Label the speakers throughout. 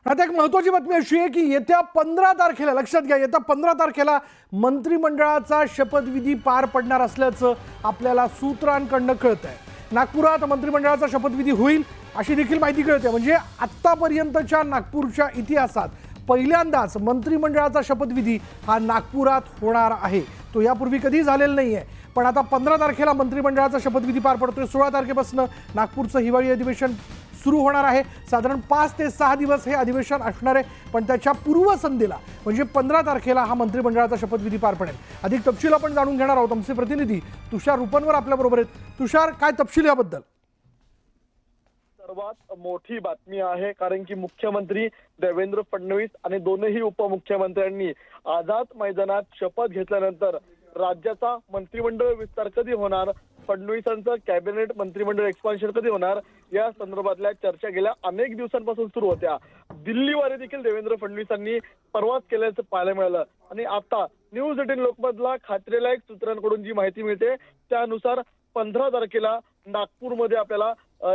Speaker 1: आता एक महत्त्वाची बातमी अशी आहे की येत्या 15 तारखेला, लक्षात घ्या, येत्या 15 तारखेला मंत्रिमंडळाचा शपथविधी पार पडणार असल्याचं आपल्याला सूत्रांकडनं कळतंय. नागपुरात मंत्रिमंडळाचा शपथविधी होईल अशी देखील माहिती कळते. म्हणजे आत्तापर्यंतच्या नागपूरच्या इतिहासात पहिल्यांदाच मंत्रिमंडळाचा शपथविधी हा नागपुरात होणार आहे. तो यापूर्वी कधी झालेला नाही आहे. पण आता 15 तारखेला मंत्रिमंडळाचा शपथविधी पार पडतोय. 16 तारखेपासून नागपूरचं हिवाळी अधिवेशन सुरू होणार आहे. साधारण 5 ते 6 दिवस हे अधिवेशन असणार आहे. पण त्याच्या पूर्वसंध्येला म्हणजे 15 तारखेला हा मंत्रिमंडळाचा शपथविधी पार पडेल. अधिक तपशील आपण जाणून घेणार आहोत. आमचे प्रतिनिधी तुषार रुपनवर आपल्याबरोबर आहेत. तुषार, काय तपशील याबद्दल?
Speaker 2: सर्वात मोठी बातमी आहे, कारण की मुख्यमंत्री देवेंद्र फडणवीस आणि दोनही उपमुख्यमंत्र्यांनी आझाद मैदानात शपथ घेतल्यानंतर राज्याचा मंत्रिमंडळ विस्तार कधी होणार, फडणवीसांचं कॅबिनेट मंत्रिमंडळ एक्सपान्शन कधी होणार, या संदर्भातल्या चर्चा गेल्या अनेक दिवसांपासून सुरू होत्या. दिल्लीवारी देखील देवेंद्र फडणवीसांनी परवाच केल्याचं पाहायला मिळालं. आणि आता न्यूज 18 लोकमतला खात्रीलायक सूत्रांकडून जी माहिती मिळते त्यानुसार 15 तारखेला नागपूरमध्ये आपल्याला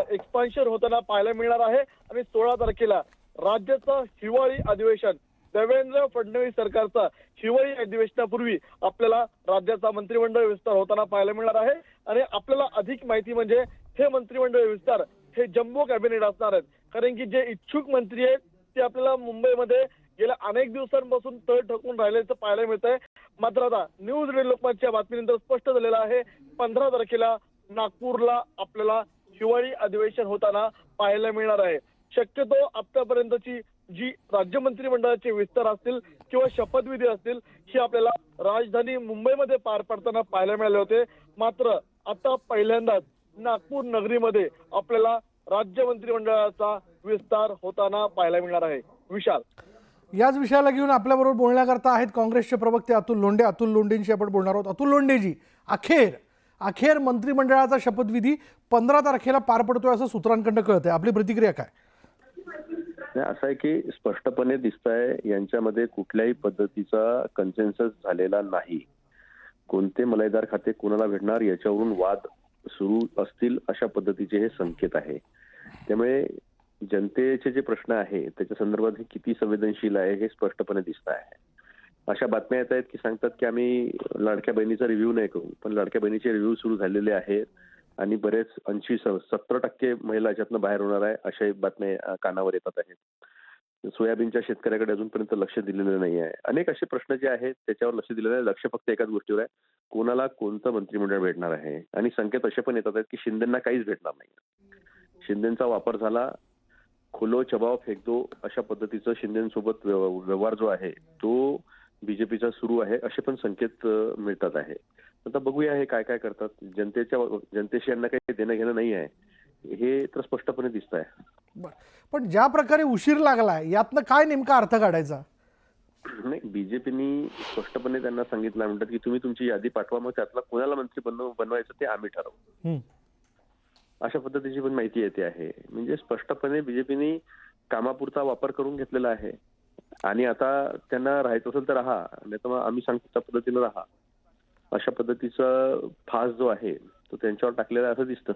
Speaker 2: एक्सपान्शन होताना पाहायला मिळणार आहे. आणि 16 तारखेला राज्याचं हिवाळी अधिवेशन, देवेंद्र फडणवीस सरकारचा हिवाळी अधिवेशनापूर्वी आपल्याला राज्याचा मंत्रिमंडळ विस्तार होताना पाहायला मिळणार आहे. आणि आपल्याला अधिक माहिती म्हणजे हे मंत्रिमंडळ विस्तार हे जम्बो कॅबिनेट असणार आहेत, कारण की जे इच्छुक मंत्री आहेत ते आपल्याला मुंबईमध्ये गेल्या अनेक दिवसांपासून तळ ठोकून राहिल्याचं पाहायला मिळत आहे. मात्र आता न्यूज 18 लोकमतच्या बातमीनंतर स्पष्ट झालेलं आहे, 15 तारखेला नागपूरला आपल्याला हिवाळी अधिवेशन होताना पाहायला मिळणार आहे. शक्यतो आतापर्यंतची जी राज्य मंत्रिमंडळाचे विस्तार असतील किंवा शपथविधी असतील ही आपल्याला राजधानी मुंबईमध्ये पार पडताना पाहायला मिळाले होते. मात्र आता पहिल्यांदाच नागपूर नगरीमध्ये आपल्याला राज्य मंत्रिमंडळाचा विस्तार होताना पाहायला मिळणार आहे. विशाल,
Speaker 1: याच विषयाला घेऊन आपल्याबरोबर बोलण्याकरता आहेत काँग्रेसचे प्रवक्ते अतुल लोंढे. अतुल लोंढेंशी आपण बोलणार आहोत. अतुल लोंढेजी, अखेर मंत्रिमंडळाचा शपथविधी 15 तारखेला पार पडतोय असं सूत्रांकडनं कळतंय. आपली प्रतिक्रिया काय?
Speaker 3: असं आहे की स्पष्टपणे दिसतंय यांच्यामध्ये कुठल्याही पद्धतीचा कन्सेन्सस झालेला नाही. कोणते मलाईदार खाते कोणाला भेटणार याच्यावरून वाद सुरू असतील अशा पद्धतीचे हे संकेत आहे. त्यामुळे जनतेचे जे प्रश्न आहे त्याच्या संदर्भात हे किती संवेदनशील आहे हे स्पष्टपणे दिसत आहे. अशा बातम्या येत आहेत की सांगतात की आम्ही लाडक्या बहिणीचा रिव्ह्यू नाही करू, पण लाडक्या बहिणीचे रिव्ह्यू सुरू झालेले आहेत आणि बरेच 80-70% महिला याच्यातनं बाहेर होणार आहे अशा बातम्या कानावर येतात आहेत. सोयाबीनच्या शेतकऱ्याकडे अजूनपर्यंत लक्ष दिलेलं नाही आहे. अनेक असे प्रश्न जे आहेत त्याच्यावर लक्ष दिलेलं आहे. लक्ष फक्त एकाच गोष्टीवर आहे, कोणाला कोणतं मंत्रिमंडळ भेटणार आहे. आणि संकेत असे पण येतात आहेत की शिंदेंना काहीच भेटणार नाही. शिंदेंचा वापर झाला, खुलो चबाव फेक दो अशा पद्धतीचं शिंदेसोबत व्यवहार जो आहे तो बीजेपीचा सुरू आहे असे पण संकेत मिळतात आहे. आता बघूया हे काय काय करतात. जनतेशी यांना काही देणं घेणं नाही आहे हे तर स्पष्टपणे दिसत आहे.
Speaker 1: पण ज्या प्रकारे उशीर लागलाय यातनं काय नेमका अर्थ काढायचा?
Speaker 3: नाही, बीजेपीनी स्पष्टपणे त्यांना सांगितलं, म्हणतात की तुम्ही तुमची यादी पाठवा, मग त्यातला कोणाला मंत्री बनवायचं ते आम्ही ठरवू. अशा पद्धतीची पण माहिती येते आहे. म्हणजे स्पष्टपणे बीजेपीने कामापुरता वापर करून घेतलेला आहे. आणि आता त्यांना राहायचं असेल तर राहा, नाही तर मग आम्ही सांगतो त्या पद्धतीनं राहा अशा पद्धतीचा फास जो आहे तो त्यांच्यावर टाकलेला असं दिसतं.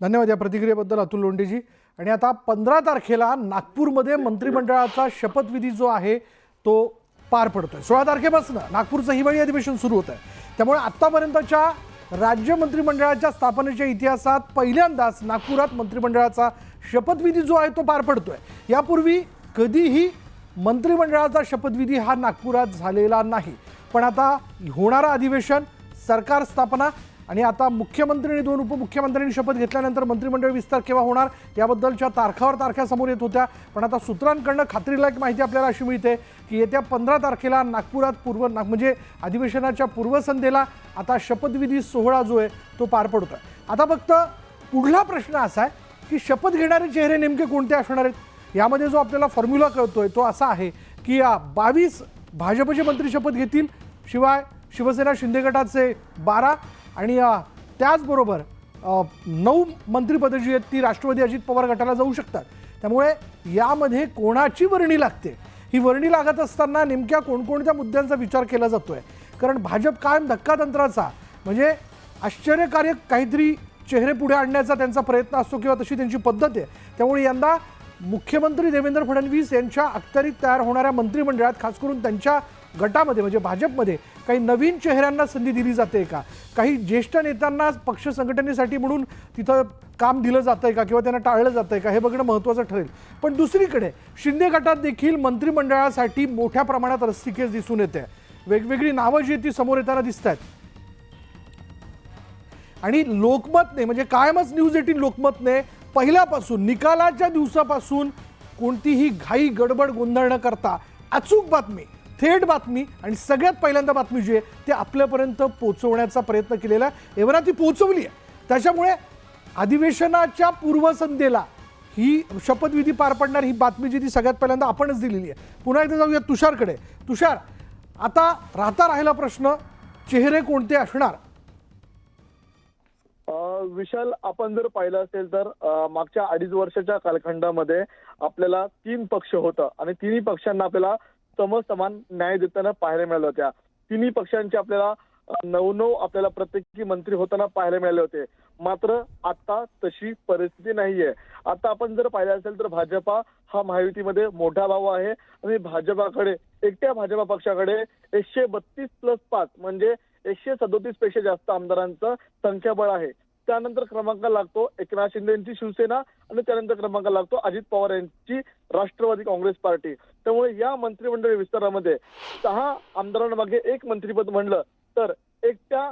Speaker 1: धन्यवाद या प्रतिक्रियेबद्दल अतुल लोंढेजी. आणि आता 15 तारखेला नागपूरमध्ये मंत्रिमंडळाचा शपथविधी जो आहे तो पार पडतोय. 16 तारखेपासून नागपूरचं हिवाळी अधिवेशन सुरू होत आहे. त्यामुळे आत्तापर्यंतच्या राज्य मंत्रिमंडळाच्या स्थापनेच्या इतिहासात पहिल्यांदाच नागपुरात मंत्रिमंडळाचा शपथविधी जो आहे तो पार पडतोय. यापूर्वी कधीही मंत्रिमंडळाचा शपथविधी हा नागपुरात झालेला नाही. पण आता होणारं अधिवेशन, सरकार स्थापना आणि आता मुख्यमंत्री आणि 2 उपमुख्यमंत्र्यांनी शपथ घेतल्यानंतर मंत्रिमंडळ विस्तार केव्हा होणार याबद्दलच्या तारखा समोर येत होत्या. पण आता सूत्रांकडनं खात्रीलायक माहिती आपल्याला अशी मिळते की येत्या 15 तारखेला नागपुरात म्हणजे अधिवेशनाच्या पूर्वसंध्येला आता शपथविधी सोहळा जो आहे तो पार पडतोय. आता फक्त पुढला प्रश्न असा आहे की शपथ घेणारे चेहरे नेमके कोणते असणार आहेत. यामध्ये जो आपल्याला फॉर्म्युला कळतोय तो असा आहे की 22 भाजपचे मंत्री शपथ घेतील, शिवाय शिवसेना शिंदे गटाचे 12 आणि त्याचबरोबर 9 मंत्रिपदं जी आहेत ती राष्ट्रवादी अजित पवार गटाला जाऊ शकतात. त्यामुळे यामध्ये कोणाची वर्णी लागते, ही वर्णी लागत असताना नेमक्या कोणकोणत्या मुद्द्यांचा विचार केला जातोय. कारण भाजप कायम धक्कातंत्राचा म्हणजे आश्चर्यकारक काहीतरी चेहरे पुढे आणण्याचा त्यांचा प्रयत्न असतो किंवा तशी त्यांची पद्धत आहे. त्यामुळे यंदा मुख्यमंत्री देवेंद्र फडणवीस यांच्या अखत्यारीत तयार होणाऱ्या मंत्रिमंडळात खास करून त्यांच्या गटामध्ये म्हणजे भाजपमध्ये काही नवीन चेहऱ्यांना संधी दिली जाते का, काही ज्येष्ठ नेत्यांना पक्ष संघटनेसाठी म्हणून तिथं काम दिलं जातंय का किंवा त्यांना टाळलं जातंय का, हे बघणं महत्त्वाचं ठरेल. पण दुसरीकडे शिंदे गटात देखील मंत्रिमंडळासाठी मोठ्या प्रमाणात रस्सीखेच दिसून येते. वेगवेगळी नावं जी ती समोर येताना दिसत आहेत. आणि लोकमतने म्हणजे कायमच न्यूज 18 लोकमतने पहिल्यापासून निकालाच्या दिवसापासून कोणतीही घाई गडबड गोंधळ न करता अचूक बातमी, थेट बातमी आणि सगळ्यात पहिल्यांदा बातमी जी आहे ते आपल्यापर्यंत पोहोचवण्याचा प्रयत्न केलेला आहे. एवढा ती पोहोचवली आहे. त्याच्यामुळे अधिवेशनाच्या पूर्वसंध्येला ही शपथविधी पार पडणार ही बातमी जी ती सगळ्यात पहिल्यांदा आपणच दिलेली आहे. पुन्हा एकदा जाऊया तुषारकडे. तुषार, आता राहिला प्रश्न, चेहरे कोणते असणार?
Speaker 2: विशाल, आपण जर पाहिलं असेल तर मागच्या 2.5 वर्षाच्या कालखंडामध्ये आपल्याला 3 पक्ष होतं आणि तिन्ही पक्षांना आपल्याला समसमान न्याय देताना पाहायला मिळालं होत्या. तिन्ही पक्षांचे आपल्याला 9 आपल्याला प्रत्येकी मंत्री होताना पाहायला मिळाले होते. मात्र आता तशी परिस्थिती नाहीये. आता आपण जर पाहिलं असेल तर भाजपा हा महायुतीमध्ये मोठा भाऊ आहे आणि भाजपाकडे, एकट्या भाजपा पक्षाकडे 132+5 म्हणजे 137 पेक्षा जास्त आमदारांचं संख्याबळ आहे. त्यानंतर क्रमांक लागतो एकनाथ शिंदे यांची शिवसेना आणि त्यानंतर क्रमांक लागतो अजित पवार यांची राष्ट्रवादी काँग्रेस पार्टी. त्यामुळे या मंत्रिमंडळ विस्तारामध्ये 6 आमदारांमागे 1 मंत्रिपद म्हणलं तर एकट्या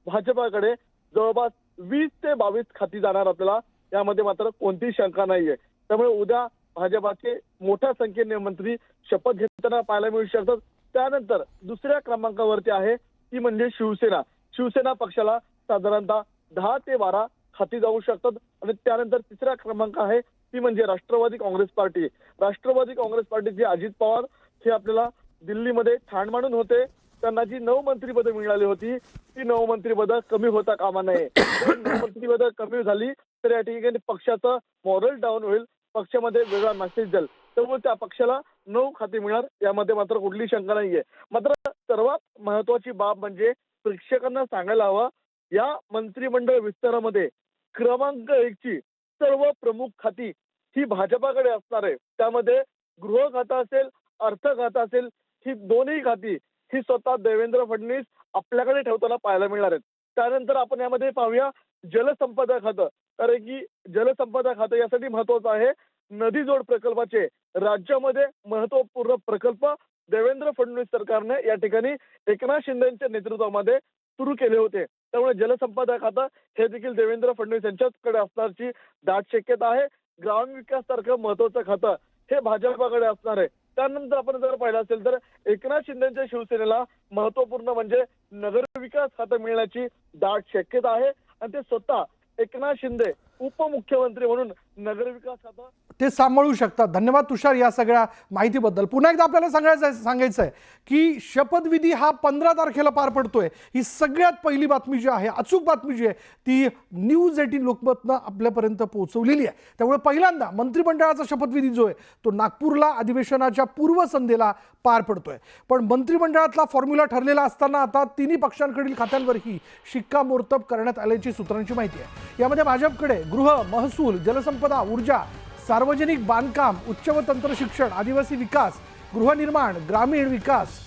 Speaker 2: भाजपाकडे जवळपास 20 ते 22 खाती जाणार आपल्याला, यामध्ये मात्र कोणतीही शंका नाहीये. त्यामुळे उद्या भाजपाचे मोठ्या संख्येने मंत्री शपथ घेताना पाहायला मिळू शकतात. त्यानंतर दुसऱ्या क्रमांकावरती आहे ती म्हणजे शिवसेना. शिवसेना पक्षाला साधारणतः 10 ते 12 खाती जाऊ शकतात आणि त्यानंतर तिसरा क्रमांक आहे ती म्हणजे राष्ट्रवादी काँग्रेस पार्टी. राष्ट्रवादी काँग्रेस पार्टीचे अजित पवार हे आपल्याला दिल्लीमध्ये ठाण मांडून होते. त्यांना जी 9 मंत्रिपदं मिळाली होती ती 9 मंत्रिपदं कमी होता कामा नये. 9 मंत्रिपदं कमी झाली तर या ठिकाणी पक्षाचं मॉरल डाऊन होईल, पक्षामध्ये वेगळा मेसेज जाईल. त्यामुळे त्या पक्षाला 9 खाती मिळणार, यामध्ये मात्र कुठली शंका नाहीये. मात्र सर्वात महत्वाची बाब म्हणजे प्रेक्षकांना सांगायला हवं, या मंत्रिमंडळ विस्तारामध्ये क्रमांक 1 ची सर्व प्रमुख खाती ही भाजपाकडे असणार आहे. त्यामध्ये गृह खातं असेल, अर्थ खातं असेल, ही दोन्ही खाती ही स्वतः देवेंद्र फडणवीस आपल्याकडे ठेवताना पाहायला मिळणार आहेत. त्यानंतर आपण यामध्ये पाहूया जलसंपदा खातं, कारण की जलसंपदा खातं यासाठी महत्वाचं आहे. नदी जोड प्रकल्पाचे राज्यामध्ये महत्वपूर्ण प्रकल्प देवेंद्र फडणवीस सरकारने या ठिकाणी एकनाथ शिंदेच्या नेतृत्वामध्ये सुरू केले होते. त्यामुळे जलसंपदा खातं हे देखील देवेंद्र फडणवीस यांच्याकडे असण्याची दाट शक्यता आहे. ग्रामविकास सारखं महत्वाचं खातं हे भाजपाकडे असणार आहे. त्यानंतर आपण जर पाहिलं असेल तर एकनाथ शिंदेच्या शिवसेनेला महत्वपूर्ण म्हणजे नगरविकास खातं मिळण्याची दाट शक्यता आहे आणि ते स्वतः एकनाथ शिंदे उपमुख्यमंत्री म्हणून नगरविकास खातं
Speaker 1: ते सांभाळू शकतात. धन्यवाद तुषार या सगळ्या माहितीबद्दल. पुन्हा एकदा आपल्याला सांगायचं आहे की शपथविधी हा 15 तारखेला पार पडतोय. ही सगळ्यात पहिली बातमी जी आहे, अचूक बातमी जी आहे ती न्यूज 18 लोकमतनं आपल्यापर्यंत पोहोचवलेली आहे. त्यामुळे पहिल्यांदा मंत्रिमंडळाचा शपथविधी जो आहे तो नागपूरला अधिवेशनाच्या पूर्वसंध्येला पार पडतोय. पण मंत्रिमंडळातला फॉर्म्युला ठरलेला असताना आता तिन्ही पक्षांकडील खात्यांवरही शिक्कामोर्तब करण्यात आल्याची सूत्रांची माहिती आहे. यामध्ये भाजपकडे गृह, महसूल, जलसंपदा, ऊर्जा, सार्वजनिक बांधकाम, उच्च व तंत्र शिक्षण, आदिवासी विकास, गृहनिर्माण, ग्रामीण विकास,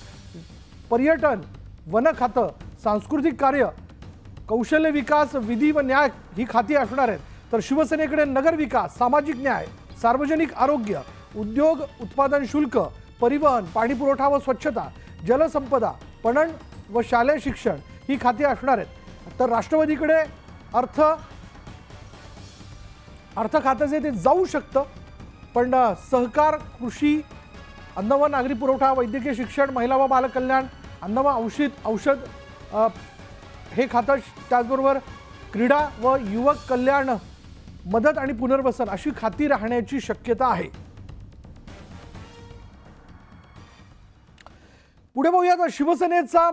Speaker 1: पर्यटन, वन खातं, सांस्कृतिक कार्य, कौशल्य विकास, विधी व न्याय ही खाती असणार आहेत. तर शिवसेनेकडे नगर विकास, सामाजिक न्याय, सार्वजनिक आरोग्य, उद्योग, उत्पादन शुल्क, परिवहन, पाणी पुरवठा व स्वच्छता, जलसंपदा, पणन व शालेय शिक्षण ही खाती असणार आहेत. तर राष्ट्रवादीकडे अर्थ खातं जे ते जाऊ शकतं, पण सहकार, कृषी, अन्न व नागरी पुरवठा, वैद्यकीय शिक्षण, महिला व बालकल्याण, अन्न व औषध हे खातं, त्याचबरोबर क्रीडा व युवक कल्याण, मदत आणि पुनर्वसन अशी खाती राहण्याची शक्यता आहे. पुढे बघूया, शिवसेनेचा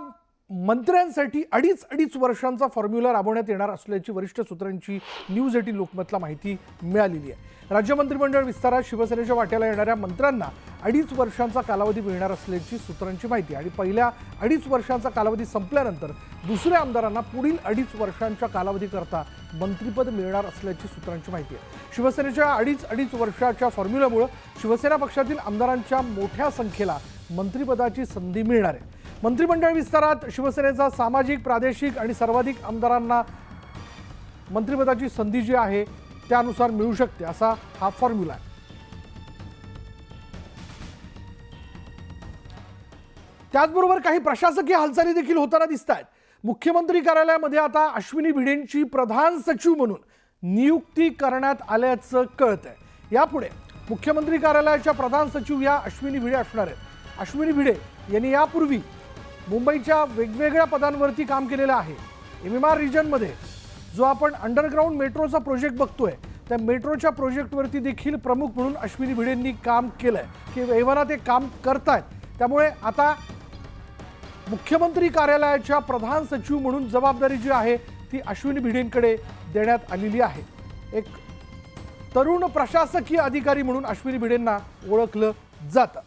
Speaker 1: मंत्र्यांसाठी 2.5 वर्षांचा फॉर्म्युला राबवण्यात येणार असल्याची वरिष्ठ सूत्रांची न्यूज 18 लोकमतला माहिती मिळालेली आहे. राज्य मंत्रिमंडळ विस्तारात शिवसेनेच्या वाट्याला येणाऱ्या मंत्र्यांना 2.5 वर्षांचा कालावधी मिळणार असल्याची सूत्रांची माहिती आणि पहिल्या 2.5 वर्षांचा कालावधी संपल्यानंतर दुसऱ्या आमदारांना पुढील 2.5 वर्षांच्या कालावधीकरता मंत्रिपद मिळणार असल्याची सूत्रांची माहिती आहे. शिवसेनेच्या 2.5 वर्षाच्या फॉर्म्युल्यामुळे शिवसेना पक्षातील आमदारांच्या मोठ्या संख्येला मंत्रिपदाची संधी मिळणार आहे. मंत्रिमंडळ विस्तारात शिवसेनेचा सामाजिक, प्रादेशिक आणि सर्वाधिक आमदारांना मंत्रिपदाची संधी जी आहे त्यानुसार मिळू शकते असा हा फॉर्म्युला आहे. त्याचबरोबर काही प्रशासकीय हालचाली देखील होताना दिसत आहेत. मुख्यमंत्री कार्यालयामध्ये आता अश्विनी भिडेंची प्रधान सचिव म्हणून नियुक्ती करण्यात आल्याचं कळतंय. यापुढे मुख्यमंत्री कार्यालयाच्या प्रधान सचिव या अश्विनी भिडे असणार आहेत. अश्विनी भिडे यांनी यापूर्वी मुंबईच्या वेगवेगळ्या पदांवरती काम केलेलं आहे. MMR रिजनमध्ये जो आपण अंडरग्राऊंड मेट्रोचा प्रोजेक्ट बघतोय त्या मेट्रोच्या प्रोजेक्टवरती देखील प्रमुख म्हणून अश्विनी भिडेंनी काम केलंय की एव्हाना ते काम करतायत. त्यामुळे आता मुख्यमंत्री कार्यालयाच्या प्रधान सचिव म्हणून जबाबदारी जी आहे ती अश्विनी भिडेंकडे देण्यात आलेली आहे. एक तरुण प्रशासकीय अधिकारी म्हणून अश्विनी भिडेंना ओळखलं जातं.